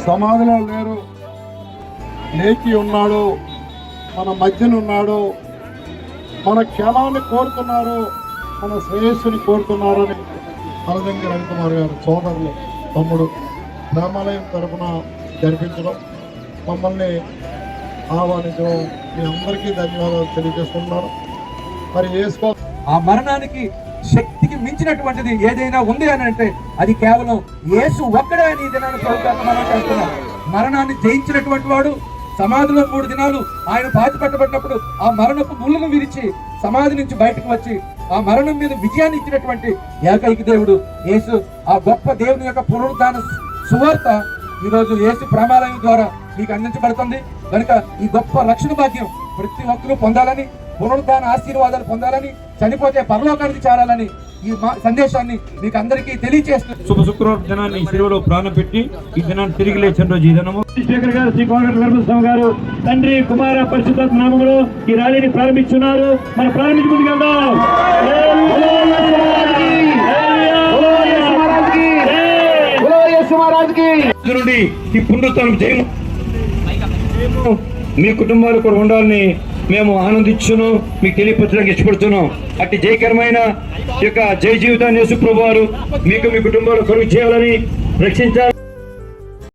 సమాధిలో లేరు, లేచి ఉన్నాడు, మన మధ్యన ఉన్నాడు, మన క్షేమాన్ని కోరుతున్నారు, మన శ్రేయస్సుని కోరుతున్నారని అలదంగి రవికుమార్ గారు సోదరులు తమ్ముడు రామాలయం తరఫున జరిపించడం, మమ్మల్ని ఆహ్వానించడం మీ అందరికీ ధన్యవాదాలు తెలియజేస్తున్నాను. మరి వేసుకో ఆ మరణానికి శక్తికి మించినటువంటిది ఏదైనా ఉంది అని అంటే అది కేవలం యేసు ఒక్కడే అని ఈ దినాన్ని మనం చేస్తున్నాం. మరణాన్ని జయించినటువంటి వాడు సమాధిలో 3 దినాలు ఆయన పాతి పెట్టబడినప్పుడు ఆ మరణపు ముళ్ళను విరిచి సమాధి నుంచి బయటకు వచ్చి ఆ మరణం మీద విజయాన్ని ఇచ్చినటువంటి ఏకైక దేవుడు యేసు. ఆ గొప్ప దేవుని యొక్క పునరుద్ధాన సువార్త ఈరోజు యేసు ప్రేమాలయం ద్వారా మీకు అందించబడుతుంది కనుక ఈ గొప్ప రక్షణ భాగ్యం ప్రతి ఒక్కరూ పొందాలని, పునరుద్ధాన ఆశీర్వాదాలు పొందాలని, చనిపోతే పరలోకానికి చేరాలని ఈ సందేశాన్ని మీకు అందరికీ తెలియజేస్తుంది. శుభ శుక్రవారం దినాన్ని శిలువలో ప్రాణం పెట్టి ఈ దినాన్ని తిరిగి లేచిన రోజు ఈ దినము. శేఖర్ గారు, శ్రీ కోమటిరెడ్డి వెంకటస్వామి గారు తండ్రి కుమార పరిశుద్ధాత్మ నామములో ఈ ర్యాలీని ప్రారంభించున్నారు. మనం ప్రారంభించి ముందుకెళ్దాం. నుండి ఈ పునరుత్థానం జయము మీ కుటుంబాలు కూడా ఉండాలని మేము ఆనందించును, మీకు తెలియపరచడానికి ఇష్టపడుతున్నాం. అట్టి జయకరమైన యొక్క జయ జీవితాన్ని యేసు ప్రభువారు మీకు మీ కుటుంబాలు కలుగు చేయాలని రక్షించాలి.